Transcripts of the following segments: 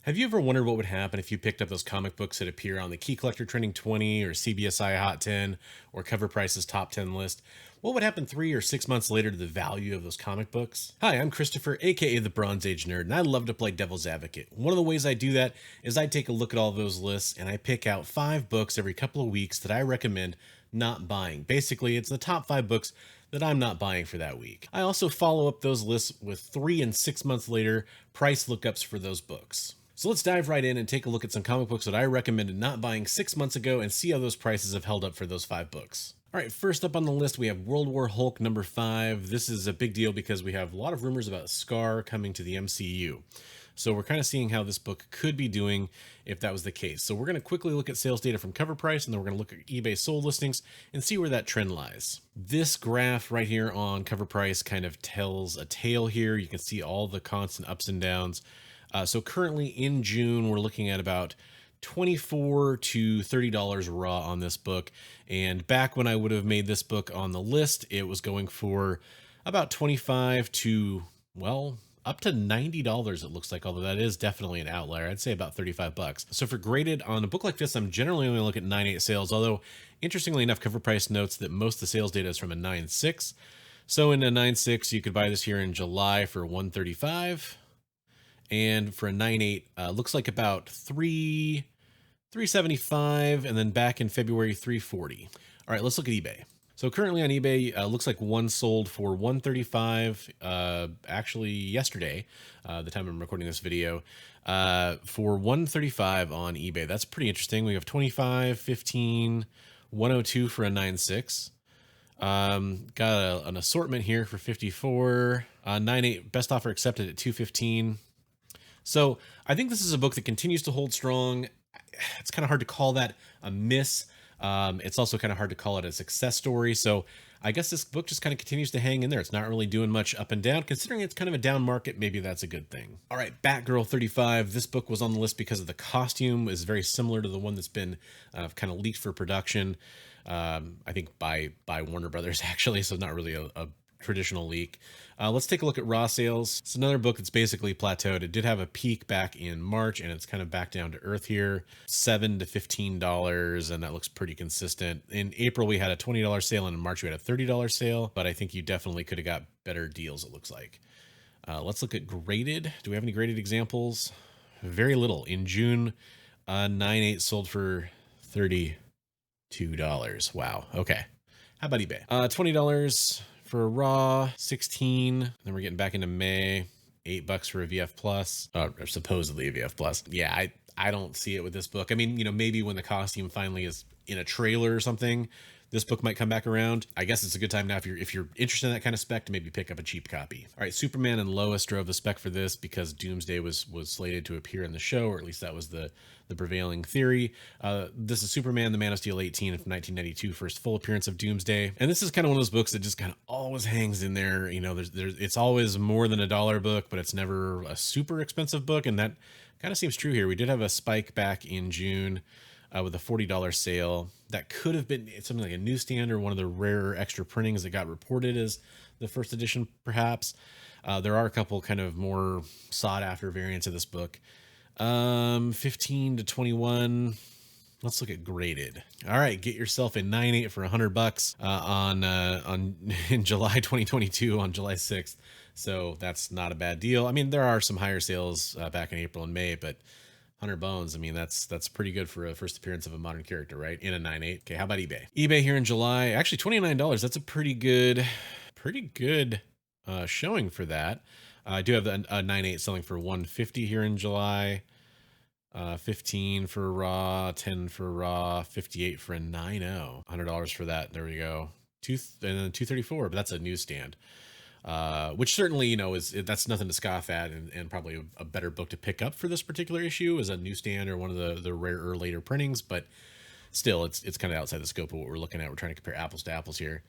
Have you ever wondered what would happen if you picked up those comic books that appear on the Key Collector Trending 20 or CBSI Hot 10 or COVRPRICE's Top 10 list? What would happen 3 or 6 months later to the value of those comic books? Hi, I'm Christopher, aka the Bronze Age Nerd, and I love to play devil's advocate. One of the ways I do that is I take a look at all those lists and I pick out 5 books every couple of weeks that I recommend not buying. Basically, it's the top 5 books that I'm not buying for that week. I also follow up those lists with 3 and 6 months later price lookups for those books. So let's dive right in and take a look at some comic books that I recommended not buying 6 months ago and see how those prices have held up for those 5 books. All right, first up on the list, we have World War Hulk number 5. This is a big deal because we have a lot of rumors about Scar coming to the MCU. So we're kind of seeing how this book could be doing if that was the case. So we're going to quickly look at sales data from COVRPRICE, and then we're going to look at eBay sold listings and see where that trend lies. This graph right here on COVRPRICE kind of tells a tale here. You can see all the constant ups and downs. So currently in June, we're looking at about $24 to $30 raw on this book. And back when I would have made this book on the list, it was going for about $25 to, well, up to $90 it looks like, although that is definitely an outlier. I'd say about 35 bucks. So for graded on a book like this, I'm generally only looking at 9.8 sales, although interestingly enough, COVRPRICE notes that most of the sales data is from a 9.6. So in a 9.6, you could buy this here in July for $135. And for a 9.8, looks like about $375, and then back in February, $340. All right, let's look at eBay. So currently on eBay, looks like one sold for $135. Actually, yesterday, the time I'm recording this video, for $135 on eBay. That's pretty interesting. We have 25, 15, 102 for a 9.6. Got an assortment here for 54. 9.8 best offer accepted at 215. So I think this is a book that continues to hold strong. It's kind of hard to call that a miss. It's also kind of hard to call it a success story. So I guess this book just kind of continues to hang in there. It's not really doing much up and down. Considering it's kind of a down market, maybe that's a good thing. All right, Batgirl 35. This book was on the list because of the costume. Is very similar to the one that's been kind of leaked for production. I think by Warner Brothers, actually. So not really a traditional leak. Let's take a look at raw sales. It's another book that's basically plateaued. It did have a peak back in March, and it's kind of back down to earth here, $7 to $15, and that looks pretty consistent. In April, we had a $20 sale, and in March, we had a $30 sale, but I think you definitely could have got better deals, it looks like. Let's look at graded. Do we have any graded examples? Very little. In June, 9.8 sold for $32. Wow. Okay. How about eBay? $20 for a raw, 16. Then we're getting back into May, $8 for a VF plus, or supposedly a VF plus. Yeah, I don't see it with this book. I mean, maybe when the costume finally is in a trailer or something, this book might come back around. I guess it's a good time now if you're interested in that kind of spec to maybe pick up a cheap copy. All right, Superman and Lois drove the spec for this because Doomsday was slated to appear in the show, or at least that was the prevailing theory. This is Superman, the Man of Steel 18 from 1992, first full appearance of Doomsday. And this is kind of one of those books that just kind of always hangs in there. It's always more than $1 book, but it's never a super expensive book. And that kind of seems true here. We did have a spike back in June with a $40 sale. That could have been something like a newsstand or one of the rarer extra printings that got reported as the first edition, perhaps. There are a couple kind of more sought after variants of this book. 15 to 21. Let's look at graded. All right, get yourself a 9.8 for $100 on in July 2022 on July 6th. So that's not a bad deal. I mean, there are some higher sales back in April and May, but 100 bones. I mean, that's pretty good for a first appearance of a modern character, right? In a 9.8. Okay, how about eBay? eBay here in July, actually $29. That's a pretty good showing for that. I do have a 9.8 selling for $150 here in July. 15 for raw, 10 for raw, 58 for a 9.0. $100 for that. There we go. And then 234, but that's a newsstand. Which certainly, that's nothing to scoff at, and probably a better book to pick up for this particular issue as a newsstand or one of the rarer later printings, but still it's kind of outside the scope of what we're looking at. We're trying to compare apples to apples here.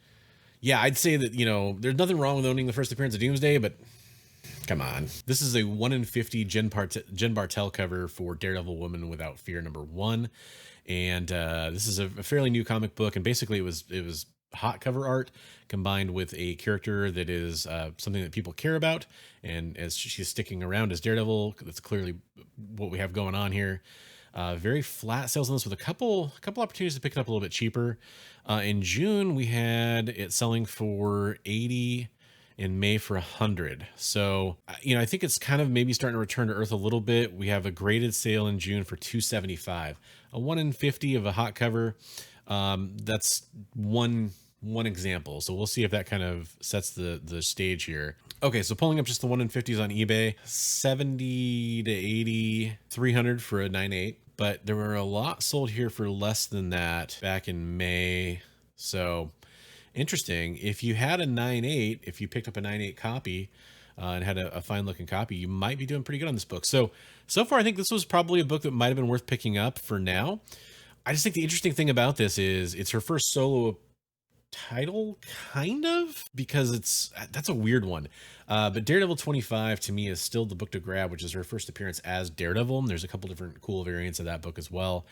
Yeah, I'd say that, there's nothing wrong with owning the first appearance of Doomsday, but come on. This is a 1 in 50 Jen Bartel cover for Daredevil Woman Without Fear #1. And this is a fairly new comic book, and basically it was hot cover art combined with a character that is something that people care about. And as she's sticking around as Daredevil, that's clearly what we have going on here. Very flat sales on this with a couple opportunities to pick it up a little bit cheaper. In June, we had it selling for 80, in May for 100. So, I think it's kind of maybe starting to return to earth a little bit. We have a graded sale in June for 275, a 1 in 50 of a hot cover. That's one example. So we'll see if that kind of sets the stage here. Okay, so pulling up just the 1 in 50s on eBay, 70 to 80, 300 for a 9.8. But there were a lot sold here for less than that back in May. So interesting. If you had a 9.8, if you picked up a 9.8 copy and had a fine looking copy, you might be doing pretty good on this book. So far, I think this was probably a book that might have been worth picking up for now. I just think the interesting thing about this is it's her first solo title, kind of, because that's a weird one. But Daredevil 25 to me is still the book to grab, which is her first appearance as Daredevil. And there's a couple different cool variants of that book as well.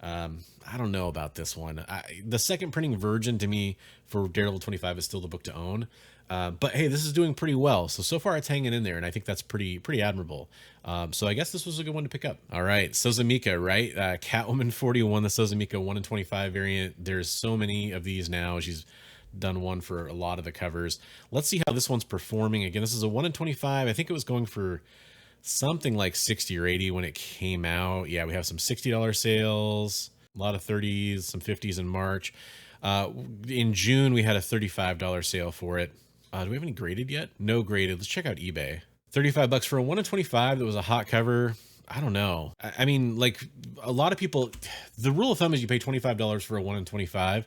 I don't know about this one. The second printing Virgin to me for Daredevil 25 is still the book to own. But hey, this is doing pretty well. So far it's hanging in there, and I think that's pretty admirable. So I guess this was a good one to pick up. All right, Sozumika, right? Catwoman 41, the Sozumika 1 in 25 variant. There's so many of these now. She's done one for a lot of the covers. Let's see how this one's performing. Again, this is a 1 in 25. I think it was going for something like 60 or 80 when it came out. Yeah, we have some $60 sales, a lot of 30s, some 50s in March. In June, we had a $35 sale for it. Do we have any graded yet? No graded. Let's check out eBay. $35 for a 1 in 25 that was a hot cover. I don't know. I mean, like a lot of people, the rule of thumb is you pay $25 for a 1 in 25,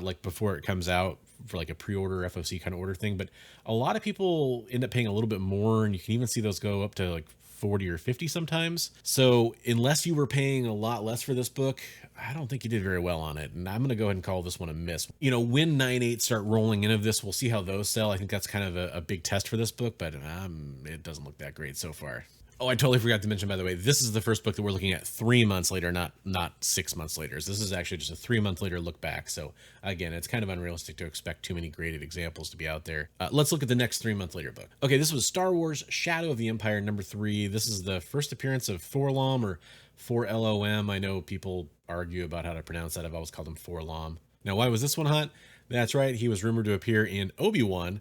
like before it comes out for like a pre-order FOC kind of order thing. But a lot of people end up paying a little bit more, and you can even see those go up to like 40 or 50 sometimes. So unless you were paying a lot less for this book, I don't think you did very well on it. And I'm going to go ahead and call this one a miss. When 9.8 start rolling in of this, we'll see how those sell. I think that's kind of a big test for this book, but it doesn't look that great so far. Oh, I totally forgot to mention, by the way, this is the first book that we're looking at 3 months later, not 6 months later. So this is actually just a 3 month later look back. So again, it's kind of unrealistic to expect too many graded examples to be out there. Let's look at the next 3 month later book. Okay, this was Star Wars Shadow of the Empire #3. This is the first appearance of Forlom, or 4LOM. I know people argue about how to pronounce that. I've always called him Forlom. Now, why was this one hot? That's right, he was rumored to appear in Obi-Wan.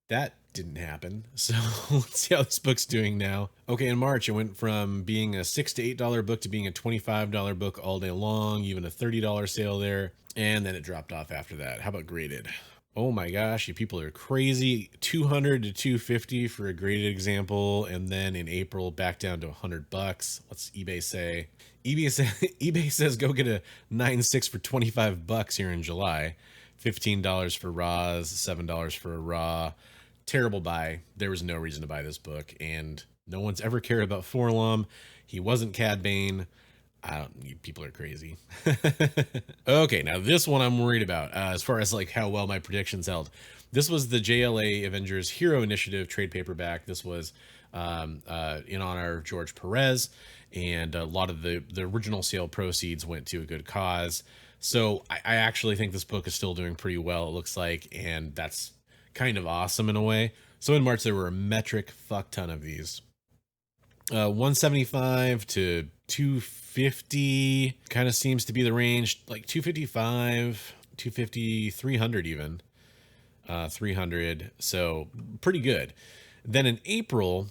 That didn't happen. So let's see how this book's doing now. Okay, in March, it went from being a $6 to $8 book to being a $25 book all day long, even a $30 sale there. And then it dropped off after that. How about graded? Oh my gosh, you people are crazy. 200 to 250 for a graded example. And then in April, back down to $100. What's eBay say? eBay says go get a 9.6 for $25 here in July. $15 for raws, $7 for a raw. Terrible buy. There was no reason to buy this book, and no one's ever cared about Forlom. He wasn't Cad Bane. You people are crazy. Okay, now this one I'm worried about as far as like how well my predictions held. This was the JLA Avengers Hero Initiative trade paperback. This was in honor of George Perez, and a lot of the original sale proceeds went to a good cause. So I actually think this book is still doing pretty well, it looks like, and that's kind of awesome in a way. So in March, there were a metric fuck ton of these. 175 to 250 kind of seems to be the range, like 255, 250, 300 even. 300, so pretty good. Then in April,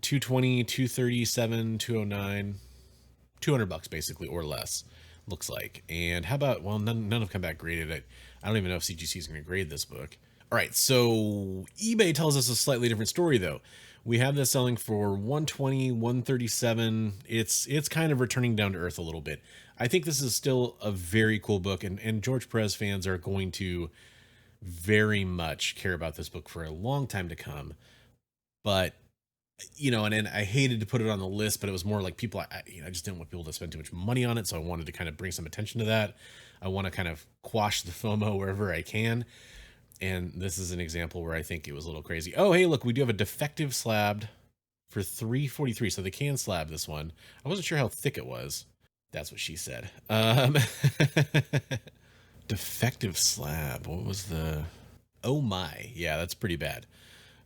220, 237, 209, $200 basically, or less, looks like. And how about, well, none have come back graded. I don't even know if CGC is going to grade this book. All right, so eBay tells us a slightly different story, though. We have this selling for 120, 137. It's kind of returning down to earth a little bit. I think this is still a very cool book, and George Perez fans are going to very much care about this book for a long time to come. But, and I hated to put it on the list, but it was more like people, I just didn't want people to spend too much money on it, so I wanted to kind of bring some attention to that. I want to kind of quash the FOMO wherever I can. And this is an example where I think it was a little crazy. Oh, hey, look, we do have a defective slab for $343. So they can slab this one. I wasn't sure how thick it was. That's what she said. Defective slab. What was the... Oh my. Yeah, that's pretty bad.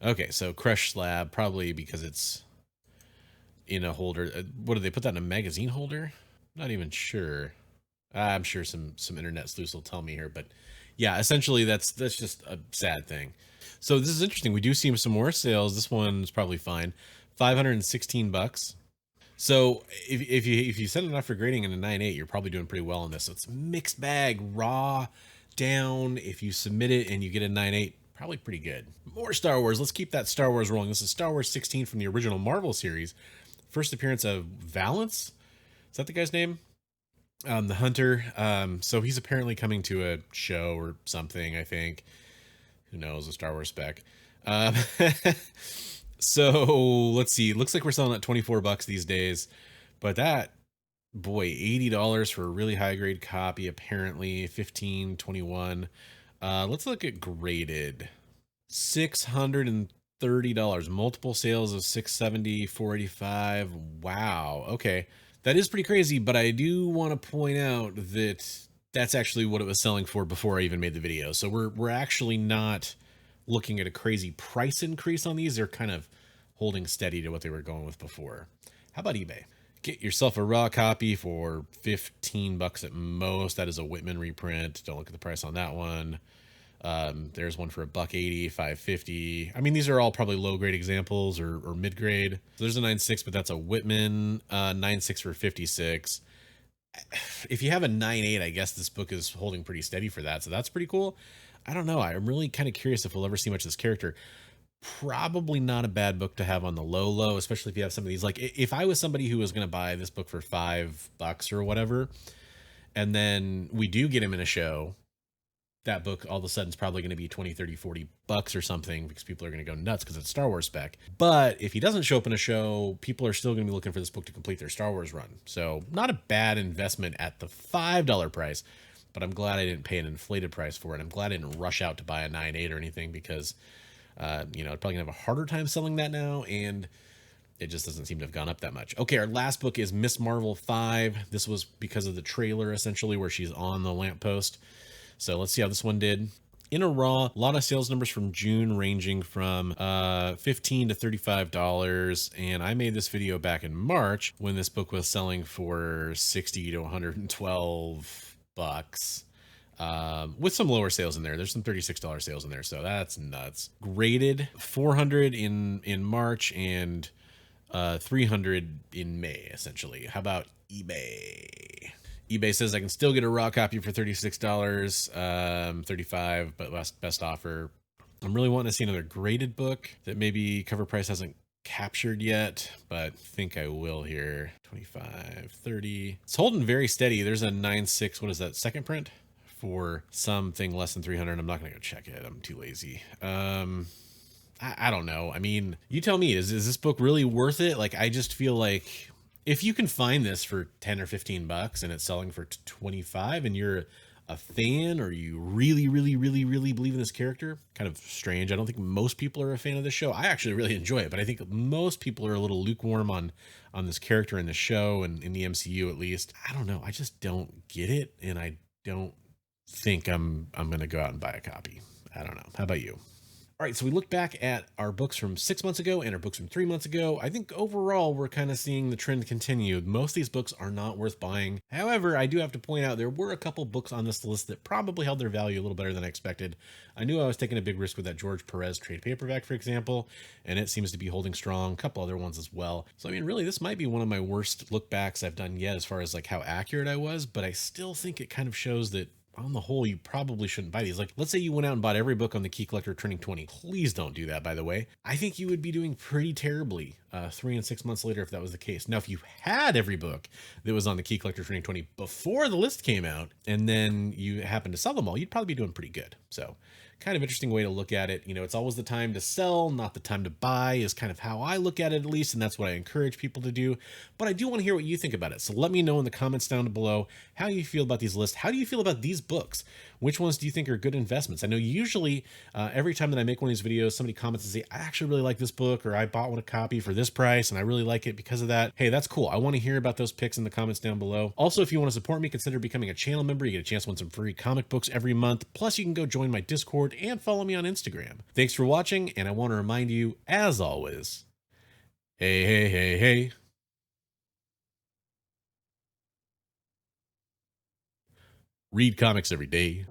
Okay, so crushed slab, probably because it's in a holder. What did they put that in a magazine holder? Not even sure. I'm sure some internet sleuths will tell me here, but yeah, essentially that's just a sad thing. So this is interesting. We do see some more sales. This one's probably fine. $516. So if you set it up for grading in a 9.8, you're probably doing pretty well on this. So it's mixed bag, raw, down. If you submit it and you get a 9.8, probably pretty good. More Star Wars. Let's keep that Star Wars rolling. This is Star Wars 16 from the original Marvel series. First appearance of Valance. Is that the guy's name? The Hunter. So he's apparently coming to a show or something, I think. Who knows, a Star Wars spec. So let's see. Looks like we're selling at $24 these days, but that, boy, $80 for a really high grade copy, apparently. 15, 21. Let's look at graded. $630. Multiple sales of 670, 485. Wow. Okay. That is pretty crazy, but I do want to point out that that's actually what it was selling for before I even made the video. So we're actually not looking at a crazy price increase on these. They're kind of holding steady to what they were going with before. How about eBay? Get yourself a raw copy for $15 at most. That is a Whitman reprint. Don't look at the price on that one. There's one for $180, $550. I mean, these are all probably low grade examples or mid grade. So there's a 9.6, but that's a Whitman 9.6 for $56. If you have a 9.8, I guess this book is holding pretty steady for that. So that's pretty cool. I don't know. I'm really kind of curious if we'll ever see much of this character. Probably not a bad book to have on the low, especially if you have some of these. Like if I was somebody who was going to buy this book for $5 or whatever, and then we do get him in a show, that book all of a sudden is probably going to be 20, 30, $40 or something, because people are going to go nuts because it's Star Wars spec. But if he doesn't show up in a show, people are still going to be looking for this book to complete their Star Wars run. So not a bad investment at the $5 price, but I'm glad I didn't pay an inflated price for it. I'm glad I didn't rush out to buy a 9.8 or anything, because you know, I'd probably gonna have a harder time selling that now, and it just doesn't seem to have gone up that much. Okay, our last book is Miss Marvel 5. This was because of the trailer, essentially, where she's on the lamppost. So let's see how this one did. In a raw, a lot of sales numbers from June ranging from $15 to $35. And I made this video back in March when this book was selling for $60 to $112. With some lower sales in there. There's some $36 sales in there, so that's nuts. Graded 400 in March and 300 in May, essentially. How about eBay? eBay says I can still get a raw copy for $36, $35, but best offer. I'm really wanting to see another graded book that maybe COVRPRICE hasn't captured yet, but think I will here. 25, 30. It's holding very steady. There's a 9.6. What is that? Second print? For something less than 300. I'm not gonna go check it. I'm too lazy. I don't know. I mean, you tell me, is this book really worth it? Like, I just feel like if you can find this for 10 or $15 and it's selling for 25 and you're a fan, or you really believe in this character, kind of strange. I don't think most people are a fan of this show. I actually really enjoy it, but I think most people are a little lukewarm on this character in the show and in the MCU, at least. I don't know. I just don't get it. And I don't think I'm going to go out and buy a copy. I don't know. How about you? All right, so we look back at our books from 6 months ago and our books from 3 months ago. I think overall we're kind of seeing the trend continue. Most of these books are not worth buying. However, I do have to point out there were a couple books on this list that probably held their value a little better than I expected. I knew I was taking a big risk with that George Perez trade paperback, for example, and it seems to be holding strong. A couple other ones as well. So, I mean, really, this might be one of my worst look backs I've done yet as far as like how accurate I was, but I still think it kind of shows that on the whole, you probably shouldn't buy these. Like, let's say you went out and bought every book on the Key Collector turning 20. Please don't do that, by the way. I think you would be doing pretty terribly 3 and 6 months later if that was the case. Now, if you had every book that was on the Key Collector turning 20 before the list came out, and then you happened to sell them all, you'd probably be doing pretty good. So Kind of interesting way to look at it. You know, it's always the time to sell, not the time to buy, is kind of how I look at it, at least, and that's what I encourage people to do. But I do want to hear what you think about it. So let me know in the comments down below how you feel about these lists. How do you feel about these books? Which ones do you think are good investments? I know usually every time that I make one of these videos, somebody comments and say, I actually really like this book, or I bought one a copy for this price and I really like it because of that. Hey, that's cool. I want to hear about those picks in the comments down below. Also, if you want to support me, consider becoming a channel member. You get a chance to win some free comic books every month. Plus, you can go join my Discord and follow me on Instagram. Thanks for watching, and I want to remind you, as always, hey, hey, hey, hey, read comics every day.